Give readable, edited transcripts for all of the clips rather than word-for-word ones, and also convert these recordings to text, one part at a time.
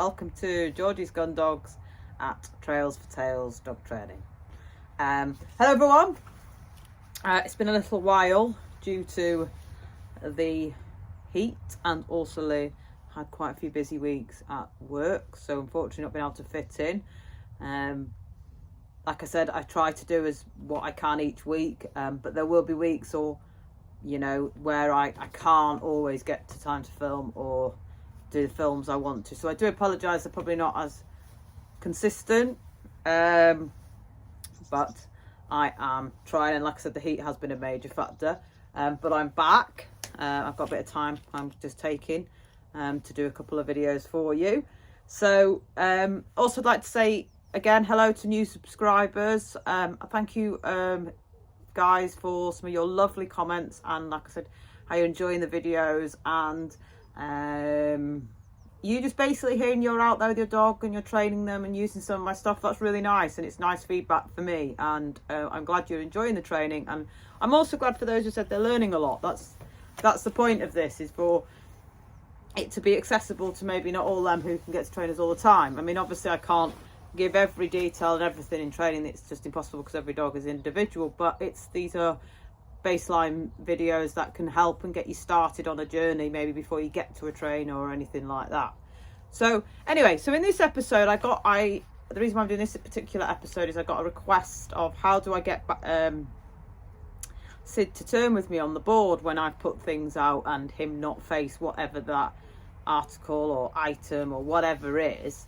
welcome to Georgie's Gundogs at Trails for Tails Dog Training. Hello everyone. It's been a little while due to the heat, and also had quite a few busy weeks at work, so unfortunately not been able to fit in. Like I said, I try to do as what I can each week, but there will be weeks where I can't always get to time to film or do the films I want to. So I do apologise, they're probably not as consistent, but I am trying, and like I said, the heat has been a major factor, but I'm back. I've got a bit of time I'm just taking to do a couple of videos for you. So also I'd like to say again hello to new subscribers. Thank you guys for some of your lovely comments, and like I said, how you're enjoying the videos, and you just basically hearing you're out there with your dog and you're training them and using some of my stuff. That's really nice, and it's nice feedback for me, and I'm glad you're enjoying the training, and I'm also glad for those who said they're learning a lot. That's the point of this, is for it to be accessible to maybe not all them who can get to trainers all the time. I mean, obviously I can't give every detail and everything in training, it's just impossible because every dog is individual, but these are baseline videos that can help and get you started on a journey, maybe before you get to a trainer or anything like that. So anyway, so in this episode the reason why I'm doing this particular episode is I got a request of how do I get Sid to turn with me on the board when I put things out, and him not face whatever that article or item or whatever is.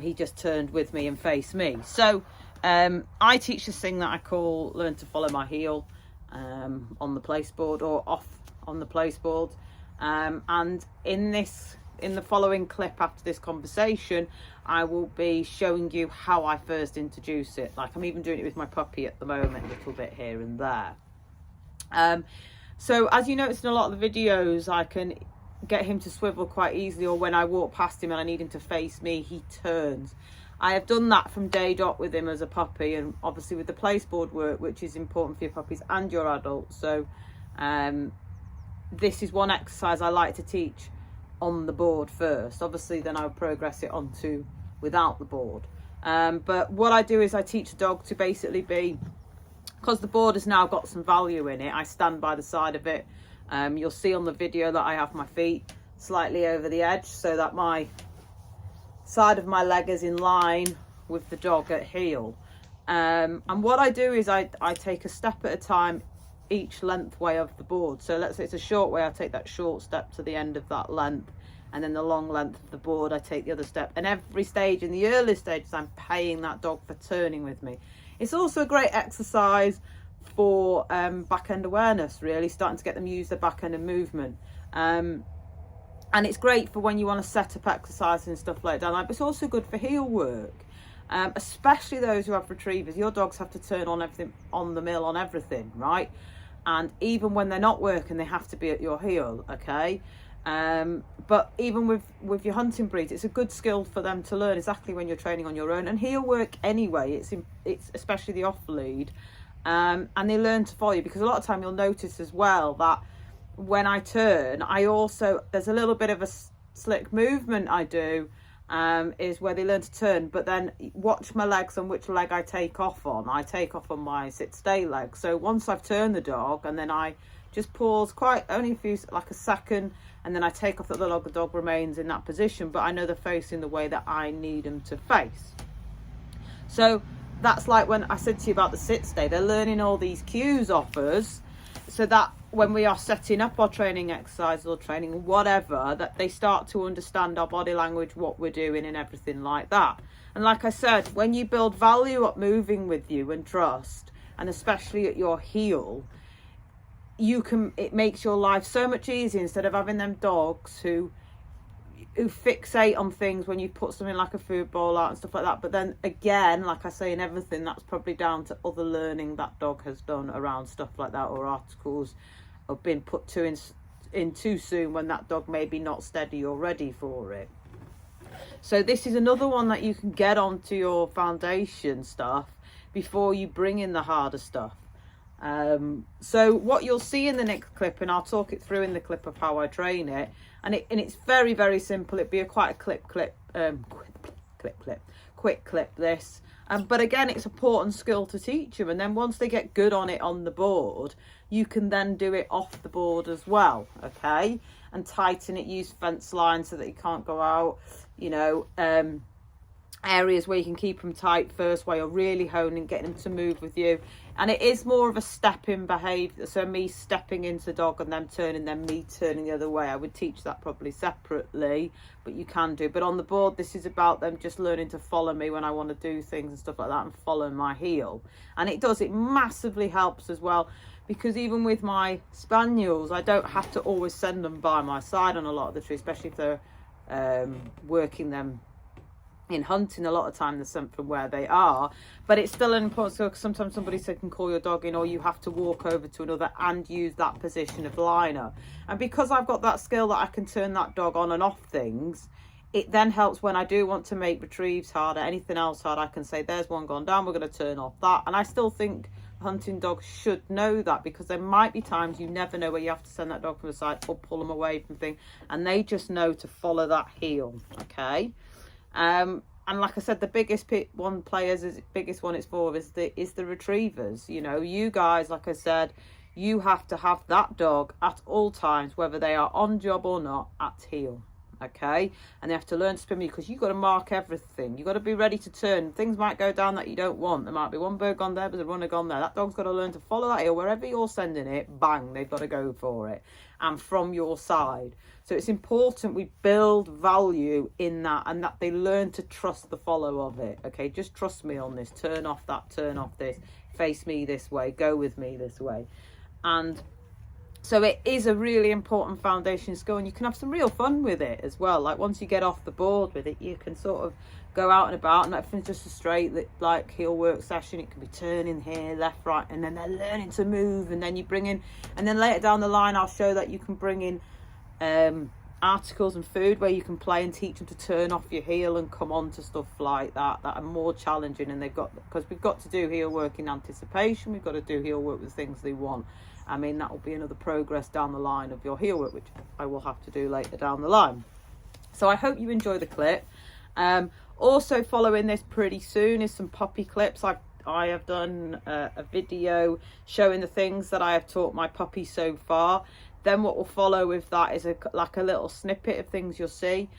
He just turned with me and faced me. So I teach this thing that I call learn to follow my heel on the place board or off on the place board, and in the following clip after this conversation I will be showing you how I first introduce it. Like, I'm even doing it with my puppy at the moment, a little bit here and there. So as you noticed in a lot of the videos, I can get him to swivel quite easily, or when I walk past him and I need him to face me, he turns. I have done that from day dot with him as a puppy, and obviously with the placeboard work, which is important for your puppies and your adults. So this is one exercise I like to teach on the board first. Obviously then I'll progress it onto without the board. But what I do is I teach the dog to basically be, because the board has now got some value in it, I stand by the side of it. You'll see on the video that I have my feet slightly over the edge so that my side of my leg is in line with the dog at heel. And what I do is I take a step at a time each length way of the board. So let's say it's a short way, I take that short step to the end of that length, and then the long length of the board I take the other step. And every stage, in the early stages, I'm paying that dog for turning with me. It's also a great exercise for back end awareness, really starting to get them use their back end and movement, and it's great for when you want to set up exercise and stuff like that. But it's also good for heel work, especially those who have retrievers. Your dogs have to turn on everything, on the mill, on everything, right? And even when they're not working, they have to be at your heel, okay? But even with your hunting breeds, it's a good skill for them to learn exactly when you're training on your own. And heel work anyway, it's especially the off lead, and they learn to follow you, because a lot of time you'll notice as well that when I turn, there's a little bit of a slick movement I do, is where they learn to turn, but then watch my legs and which leg I take off on. I take off on my sit stay leg. So once I've turned the dog, and then I just pause only like a second, and then I take off that the dog remains in that position, but I know they're facing the way that I need them to face. So that's like when I said to you about the sit stay, they're learning all these cues off us, so that when we are setting up our training exercises or training whatever, that they start to understand our body language, what we're doing and everything like that. And like I said, when you build value up moving with you and trust, and especially at your heel, it makes your life so much easier, instead of having them dogs who fixate on things when you put something like a food bowl out and stuff like that. But then again, like I say in everything, that's probably down to other learning that dog has done around stuff like that, or articles have been put in too soon when that dog may be not steady or ready for it. So this is another one that you can get onto your foundation stuff before you bring in the harder stuff. So what you'll see in the next clip, and I'll talk it through in the clip of how I train it, and it's very, very simple. It'd be quite a quick clip this. But again, it's an important skill to teach them, and then once they get good on it on the board, you can then do it off the board as well, okay? And tighten it, use fence lines so that you can't go out, you know, areas where you can keep them tight first, while you're really honing, getting them to move with you. And it is more of a stepping behaviour, so me stepping into dog and them turning, then me turning the other way. I would teach that probably separately, but you can do. But on the board, this is about them just learning to follow me when I want to do things and stuff like that, and follow my heel. And it massively helps as well, because even with my spaniels, I don't have to always send them by my side on a lot of the trees, especially if they're working them in hunting. A lot of time they're sent from where they are, but it's still an important skill, because sometimes somebody can call your dog in, or you have to walk over to another and use that position of liner. And because I've got that skill that I can turn that dog on and off things, it then helps when I do want to make retrieves hard or anything else hard. I can say, there's one gone down, we're going to turn off that. And I still think hunting dogs should know that, because there might be times you never know where you have to send that dog from the side or pull them away from things, and they just know to follow that heel, okay? And like I said, the biggest one it's for is the retrievers. You know, you guys, like I said, you have to have that dog at all times, whether they are on job or not, at heel, okay? And they have to learn to spin you, because you've got to mark everything. You've got to be ready to turn. Things might go down that you don't want. There might be one bird gone there, but a runner gone there. That dog's got to learn to follow that heel. Wherever you're sending it, bang, they've got to go for it, and from your side. So it's important we build value in that, and that they learn to trust the follow of it. Okay, just trust me on this. Turn off that, turn off this, face me this way, go with me this way. And so it is a really important foundation skill, and you can have some real fun with it as well. Like once you get off the board with it, you can sort of go out and about, and everything's just a straight like heel work session. It can be turning here, left, right, and then they're learning to move, and then you bring in, and then later down the line I'll show that you can bring in articles and food where you can play and teach them to turn off your heel and come on to stuff like that are more challenging. And because we've got to do heel work in anticipation, we've got to do heel work with things they want. I mean, that will be another progress down the line of your heel work, which I will have to do later down the line. So I hope you enjoy the clip. Also following this pretty soon is some puppy clips. I have done a video showing the things that I have taught my puppy so far. Then what will follow with that is like a little snippet of things you'll see.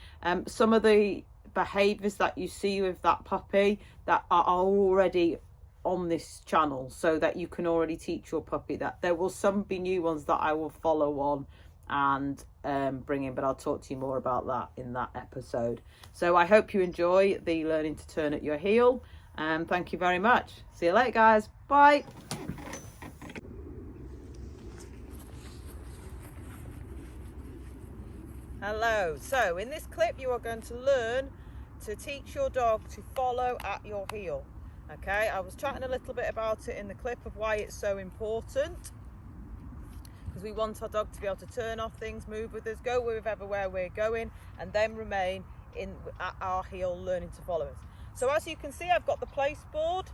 Some of the behaviours that you see with that puppy that are already on this channel, so that you can already teach your puppy that. There will be new ones that I will follow on and bring in, but I'll talk to you more about that in that episode. So I hope you enjoy the learning to turn at your heel, and thank you very much. See you later, guys. Bye. Hello. So in this clip you are going to learn to teach your dog to follow at your heel. Okay, I was chatting a little bit about it in the clip of why it's so important, because we want our dog to be able to turn off things, move with us, go with everywhere we're going, and then remain at our heel learning to follow us. So as you can see, I've got the place board,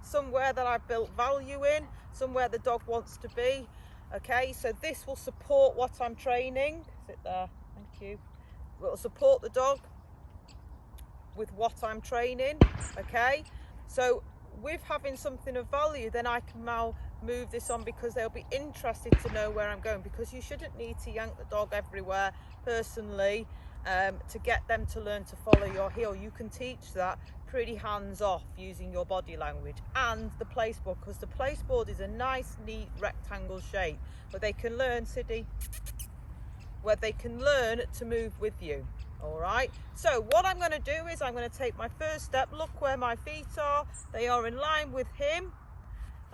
somewhere that I've built value in, somewhere the dog wants to be. Okay, so this will support what I'm training. Sit there, thank you. It will support the dog with what I'm training. Okay, so with having something of value, then I can now move this on, because they'll be interested to know where I'm going, because you shouldn't need to yank the dog everywhere personally to get them to learn to follow your heel. You can teach that pretty hands off using your body language and the place board, because the place board is a nice neat rectangle shape where they can learn, Siddy, where they can learn to move with you. All right, so what I'm going to do is I'm going to take my first step. Look where my feet are, they are in line with him.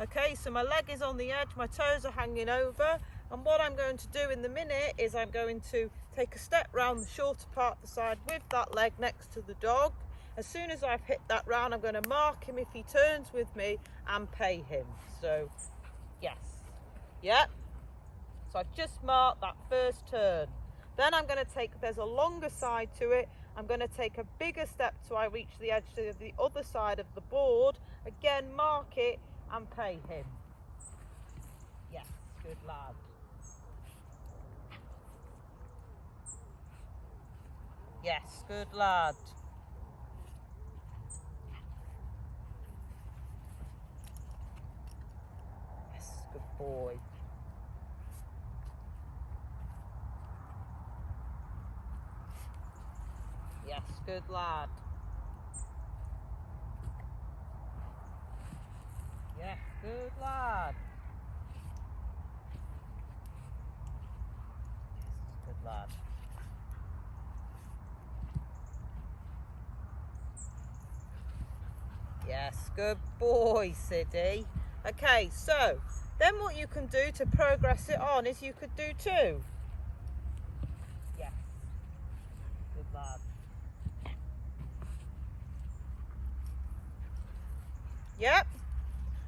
Okay, so my leg is on the edge, my toes are hanging over, and what I'm going to do in the minute is I'm going to take a step round the shorter part of the side with that leg next to the dog. As soon as I've hit that round, I'm going to mark him if he turns with me and pay him. So yes, yeah, so I've just marked that first turn. Then I'm going to take, there's a longer side to it, I'm going to take a bigger step till I reach the edge to the other side of the board. Again, mark it and pay him. Yes, good lad. Yes, good lad. Good boy. Yes, good lad. Yes, good lad. Yes, good lad. Yes, good boy, Siddy. Okay, so then what you can do to progress it on is you could do 2. Yes, good lad. Yep.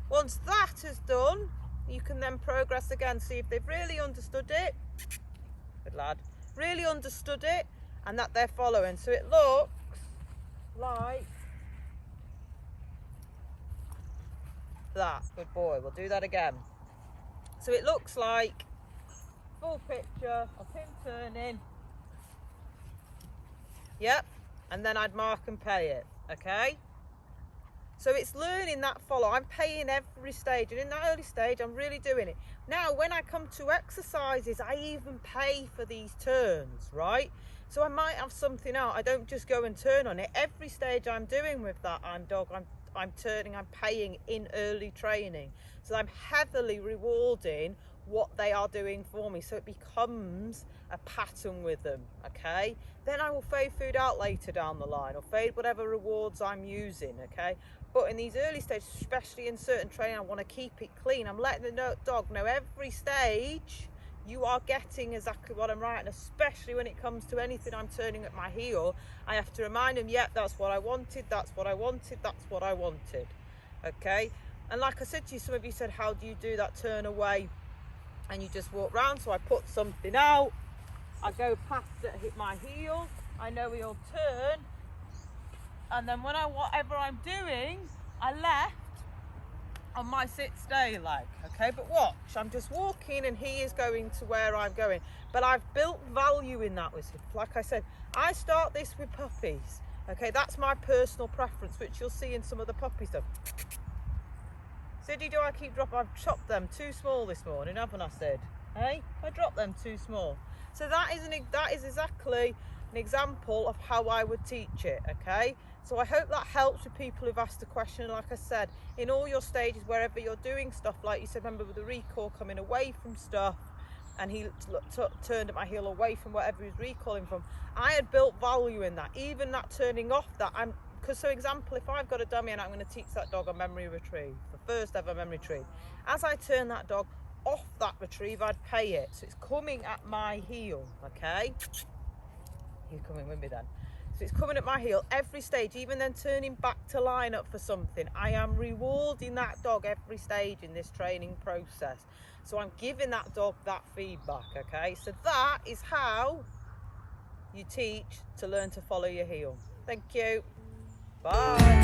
Once that is done, you can then progress again. See if they've really understood it. Good lad. Really understood it and that they're following. So it looks like that. Good boy. We'll do that again. So it looks like full picture of him turning. Yep. And then I'd mark and pay it. Okay. So it's learning that follow. I'm paying every stage, and in that early stage I'm really doing it. Now when I come to exercises, I even pay for these turns, right? So I might have something out. I don't just go and turn on it. Every stage I'm doing with that I'm turning, I'm paying in early training. So I'm heavily rewarding what they are doing for me, so it becomes a pattern with them. Okay, then I will fade food out later down the line, or fade whatever rewards I'm using. Okay, but in these early stages, especially in certain training, I want to keep it clean. I'm letting the dog know every stage you are getting exactly what I'm writing, especially when it comes to anything I'm turning at my heel. I have to remind them, yep, that's what I wanted, that's what I wanted, that's what I wanted. Okay, and like I said to you, some of you said, how do you do that turn away? And you just walk round. So I put something out, I go past it, hit my heel, I know he'll turn, and then when whatever I'm doing, I left on my sit stay leg. Okay, but watch, I'm just walking and he is going to where I'm going, but I've built value in that with him. Like I said, I start this with puppies. Okay, that's my personal preference, which you'll see in some of the puppy stuff. Siddy, do I keep dropping? I've chopped them too small this morning, haven't I, Sid? Hey, I dropped them too small. So that is exactly an example of how I would teach it. Okay, so I hope that helps with people who've asked a question. Like I said, in all your stages, wherever you're doing stuff, like you said, remember with the recall, coming away from stuff, and he turned at my heel away from whatever he was recalling from. I had built value in that, even that turning off that. Because, for example, if I've got a dummy and I'm going to teach that dog a memory retrieve, the first ever memory retrieve, as I turn that dog off that retrieve, I'd pay it. So it's coming at my heel, okay? You're coming with me then. So it's coming at my heel every stage, even then turning back to line up for something. I am rewarding that dog every stage in this training process. So I'm giving that dog that feedback, okay? So that is how you teach to learn to follow your heel. Thank you. Bye.